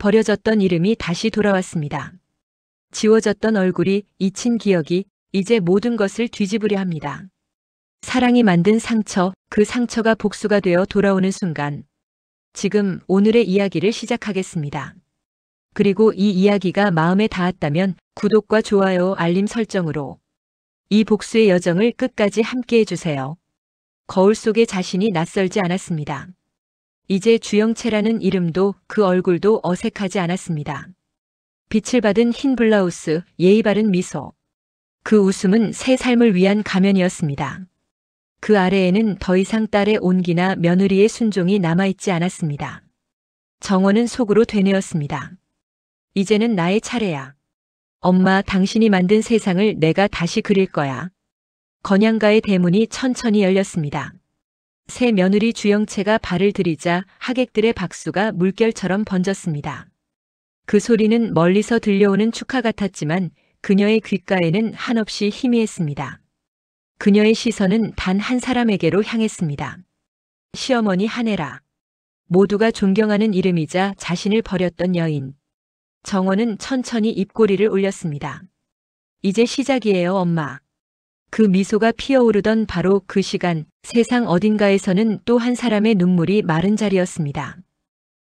버려졌던 이름이 다시 돌아왔습니다. 지워졌던 얼굴이, 잊힌 기억이 이제 모든 것을 뒤집으려 합니다. 사랑이 만든 상처, 그 상처가 복수가 되어 돌아오는 순간, 지금 오늘의 이야기를 시작하겠습니다. 그리고 이 이야기가 마음에 닿았다면 구독과 좋아요, 알림 설정으로 이 복수의 여정을 끝까지 함께 해주세요. 거울 속의 자신이 낯설지 않았습니다. 이제 주영채라는 이름도 그 얼굴도 어색하지 않았습니다. 빛을 받은 흰 블라우스, 예의 바른 미소. 그 웃음은 새 삶을 위한 가면이었습니다. 그 아래에는 더 이상 딸의 온기나 며느리의 순종이 남아있지 않았습니다. 정원은 속으로 되뇌었습니다. 이제는 나의 차례야. 엄마, 당신이 만든 세상을 내가 다시 그릴 거야. 건양가의 대문이 천천히 열렸습니다. 새 며느리 주영채가 발을 들이자 하객들의 박수가 물결처럼 번졌습니다. 그 소리는 멀리서 들려오는 축하 같았지만 그녀의 귓가에는 한없이 희미했습니다. 그녀의 시선은 단 한 사람에게로 향했습니다. 시어머니 한혜라. 모두가 존경하는 이름이자 자신을 버렸던 여인. 정원은 천천히 입꼬리를 올렸습니다. 이제 시작이에요, 엄마. 그 미소가 피어오르던 바로 그 시간, 세상 어딘가에서는 또 한 사람의 눈물이 마른 자리였습니다.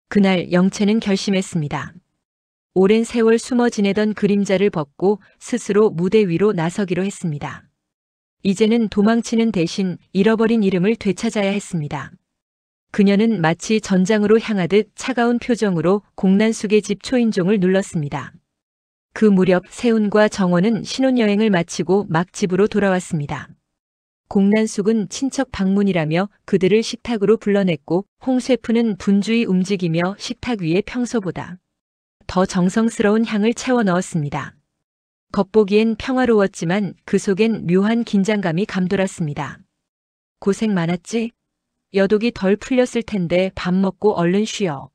그날 영채는 결심했습니다. 오랜 세월 숨어 지내던 그림자를 벗고 스스로 무대 위로 나서기로 했습니다. 이제는 도망치는 대신 잃어버린 이름을 되찾아야 했습니다. 그녀는 마치 전장으로 향하듯 차가운 표정으로 공난숙의 집 초인종을 눌렀습니다. 그 무렵 세훈과 정원은 신혼여행을 마치고 막 집으로 돌아왔습니다. 공난숙은 친척 방문이라며 그들을 식탁으로 불러냈고 홍 셰프는 분주히 움직이며 식탁 위에 평소보다 더 정성스러운 향을 채워 넣었습니다. 겉보기엔 평화로웠지만 그 속엔 묘한 긴장감이 감돌았습니다. 고생 많았지? 여독이 덜 풀렸을 텐데 밥 먹고 얼른 쉬어.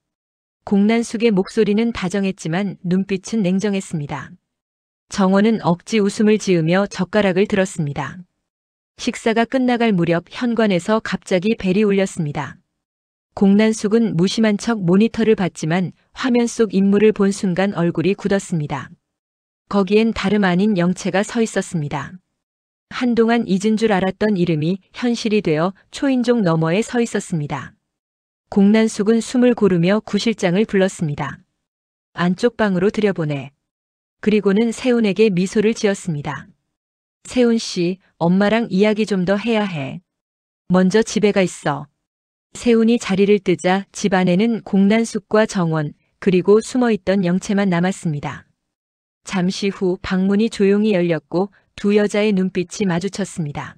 공난숙의 목소리는 다정했지만 눈빛은 냉정했습니다. 정원은 억지 웃음을 지으며 젓가락을 들었습니다. 식사가 끝나갈 무렵 현관에서 갑자기 벨이 울렸습니다. 공난숙은 무심한 척 모니터를 봤지만 화면 속 인물을 본 순간 얼굴이 굳었습니다. 거기엔 다름 아닌 영채가 서 있었습니다. 한동안 잊은 줄 알았던 이름이 현실이 되어 초인종 너머에 서 있었습니다. 공난숙은 숨을 고르며 구실장을 불렀습니다. 안쪽 방으로 들여보내. 그리고는 세훈에게 미소를 지었습니다. 세훈 씨, 엄마랑 이야기 좀 더 해야 해. 먼저 집에 가 있어. 세훈이 자리를 뜨자 집 안에는 공난숙과 정원, 그리고 숨어있던 영채만 남았습니다. 잠시 후 방문이 조용히 열렸고 두 여자의 눈빛이 마주쳤습니다.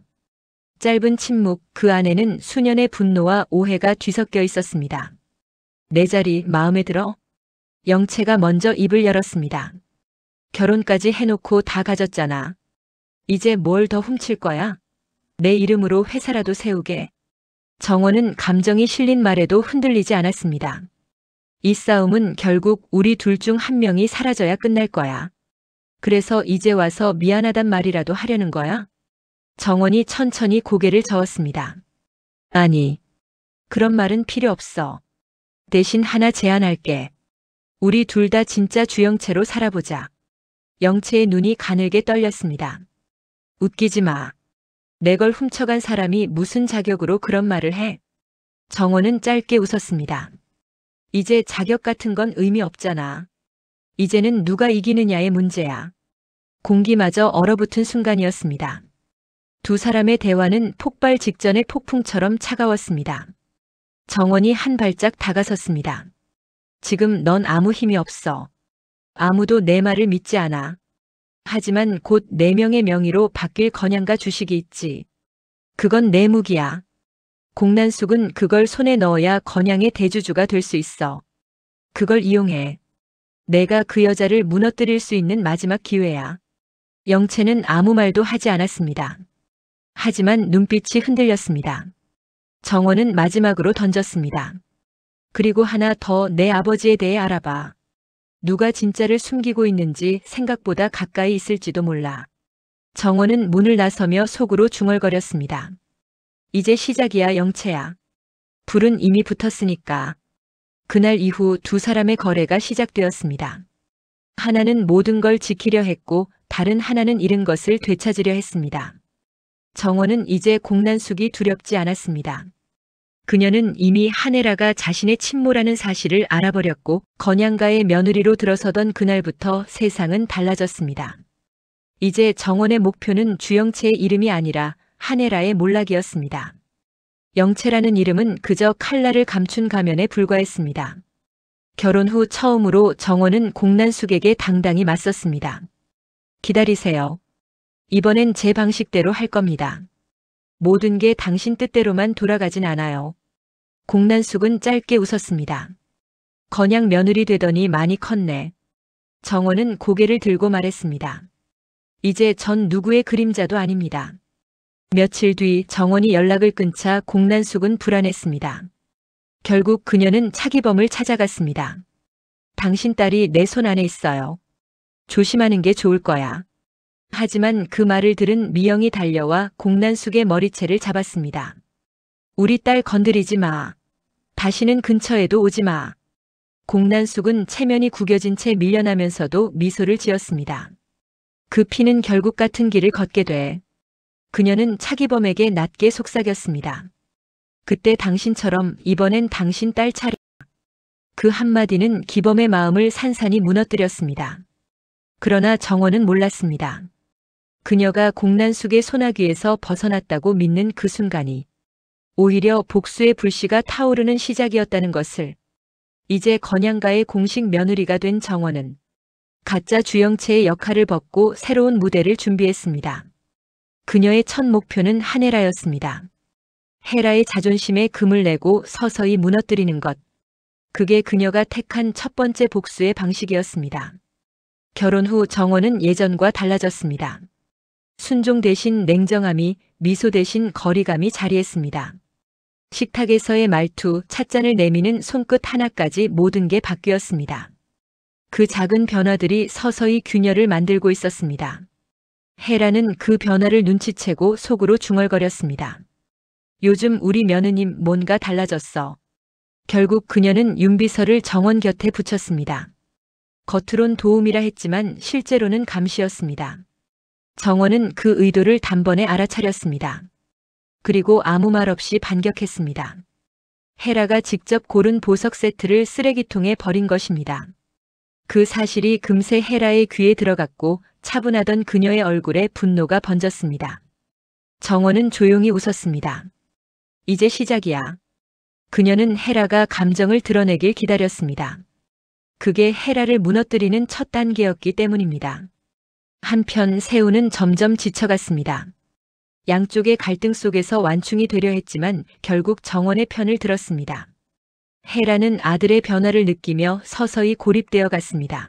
짧은 침묵, 그 안에는 수년의 분노와 오해가 뒤섞여 있었습니다. 내 자리 마음에 들어? 영채가 먼저 입을 열었습니다. 결혼까지 해놓고 다 가졌잖아. 이제 뭘 더 훔칠 거야? 내 이름으로 회사라도 세우게. 정원은 감정이 실린 말에도 흔들리지 않았습니다. 이 싸움은 결국 우리 둘 중 한 명이 사라져야 끝날 거야. 그래서 이제 와서 미안하단 말이라도 하려는 거야? 정원이 천천히 고개를 저었습니다. 아니, 그런 말은 필요 없어. 대신 하나 제안할게. 우리 둘 다 진짜 주영채로 살아보자. 영채의 눈이 가늘게 떨렸습니다. 웃기지 마. 내 걸 훔쳐간 사람이 무슨 자격으로 그런 말을 해? 정원은 짧게 웃었습니다. 이제 자격 같은 건 의미 없잖아. 이제는 누가 이기느냐의 문제야. 공기마저 얼어붙은 순간이었습니다. 두 사람의 대화는 폭발 직전의 폭풍처럼 차가웠습니다. 정원이 한 발짝 다가섰습니다. 지금 넌 아무 힘이 없어. 아무도 내 말을 믿지 않아. 하지만 곧 4명의 명의로 바뀔 건양가 주식이 있지. 그건 내 무기야. 공난숙은 그걸 손에 넣어야 건양의 대주주가 될 수 있어. 그걸 이용해. 내가 그 여자를 무너뜨릴 수 있는 마지막 기회야. 영채는 아무 말도 하지 않았습니다. 하지만 눈빛이 흔들렸습니다. 정원은 마지막으로 던졌습니다. 그리고 하나 더 내 아버지에 대해 알아봐. 누가 진짜를 숨기고 있는지 생각보다 가까이 있을지도 몰라. 정원은 문을 나서며 속으로 중얼거렸습니다. 이제 시작이야, 영채야. 불은 이미 붙었으니까. 그날 이후 두 사람의 거래가 시작되었습니다. 하나는 모든 걸 지키려 했고 다른 하나는 잃은 것을 되찾으려 했습니다. 정원은 이제 공난숙이 두렵지 않았습니다. 그녀는 이미 한혜라가 자신의 친모라는 사실을 알아버렸고 건양가의 며느리로 들어서던 그날부터 세상은 달라졌습니다. 이제 정원의 목표는 주영채의 이름이 아니라 한혜라의 몰락이었습니다. 영채라는 이름은 그저 칼날을 감춘 가면에 불과했습니다. 결혼 후 처음으로 정원은 공난숙에게 당당히 맞섰습니다. 기다리세요. 이번엔 제 방식대로 할 겁니다. 모든 게 당신 뜻대로만 돌아가진 않아요. 공난숙은 짧게 웃었습니다. 건양 며느리 되더니 많이 컸네. 정원은 고개를 들고 말했습니다. 이제 전 누구의 그림자도 아닙니다. 며칠 뒤 정원이 연락을 끊자 공난숙은 불안했습니다. 결국 그녀는 차기범을 찾아갔습니다. 당신 딸이 내 손 안에 있어요. 조심하는 게 좋을 거야. 하지만 그 말을 들은 미영이 달려와 공난숙의 머리채를 잡았습니다. 우리 딸 건드리지 마. 다시는 근처에도 오지 마. 공난숙은 체면이 구겨진 채 밀려나면서도 미소를 지었습니다. 그 피는 결국 같은 길을 걷게 돼. 그녀는 차기범에게 낮게 속삭였습니다. 그때 당신처럼 이번엔 당신 딸 차례. 그 한마디는 기범의 마음을 산산이 무너뜨렸습니다. 그러나 정원은 몰랐습니다. 그녀가 공난숙의 소나귀에서 벗어났다고 믿는 그 순간이 오히려 복수의 불씨가 타오르는 시작이었다는 것을. 이제 건양가의 공식 며느리가 된 정원은 가짜 주영채의 역할을 벗고 새로운 무대를 준비했습니다. 그녀의 첫 목표는 한혜라였습니다. 헤라의 자존심에 금을 내고 서서히 무너뜨리는 것. 그게 그녀가 택한 첫 번째 복수의 방식이었습니다. 결혼 후 정원은 예전과 달라졌습니다. 순종 대신 냉정함이, 미소 대신 거리감이 자리했습니다. 식탁에서의 말투, 찻잔을 내미는 손끝 하나까지 모든 게 바뀌었습니다. 그 작은 변화들이 서서히 균열을 만들고 있었습니다. 헤라는 그 변화를 눈치채고 속으로 중얼거렸습니다. 요즘 우리 며느님 뭔가 달라졌어. 결국 그녀는 윤비서를 정원 곁에 붙였습니다. 겉으론 도움이라 했지만 실제로는 감시였습니다. 정원은 그 의도를 단번에 알아차렸습니다. 그리고 아무 말 없이 반격했습니다. 헤라가 직접 고른 보석 세트를 쓰레기통에 버린 것입니다. 그 사실이 금세 헤라의 귀에 들어갔고 차분하던 그녀의 얼굴에 분노가 번졌습니다. 정원은 조용히 웃었습니다. 이제 시작이야. 그녀는 헤라가 감정을 드러내길 기다렸습니다. 그게 헤라를 무너뜨리는 첫 단계였기 때문입니다. 한편 세우는 점점 지쳐갔습니다. 양쪽의 갈등 속에서 완충이 되려 했지만 결국 정원의 편을 들었습니다. 헤라는 아들의 변화를 느끼며 서서히 고립되어 갔습니다.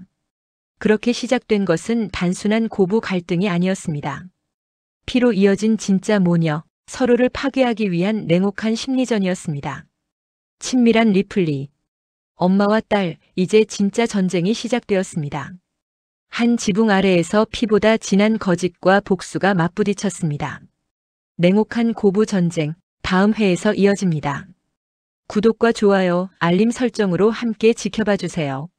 그렇게 시작된 것은 단순한 고부 갈등이 아니었습니다. 피로 이어진 진짜 모녀, 서로를 파괴하기 위한 냉혹한 심리전이었습니다. 친밀한 리플리. 엄마와 딸, 이제 진짜 전쟁이 시작되었습니다. 한 지붕 아래에서 피보다 진한 거짓과 복수가 맞부딪혔습니다. 냉혹한 고부 전쟁, 다음 회에서 이어집니다. 구독과 좋아요, 알림 설정으로 함께 지켜봐 주세요.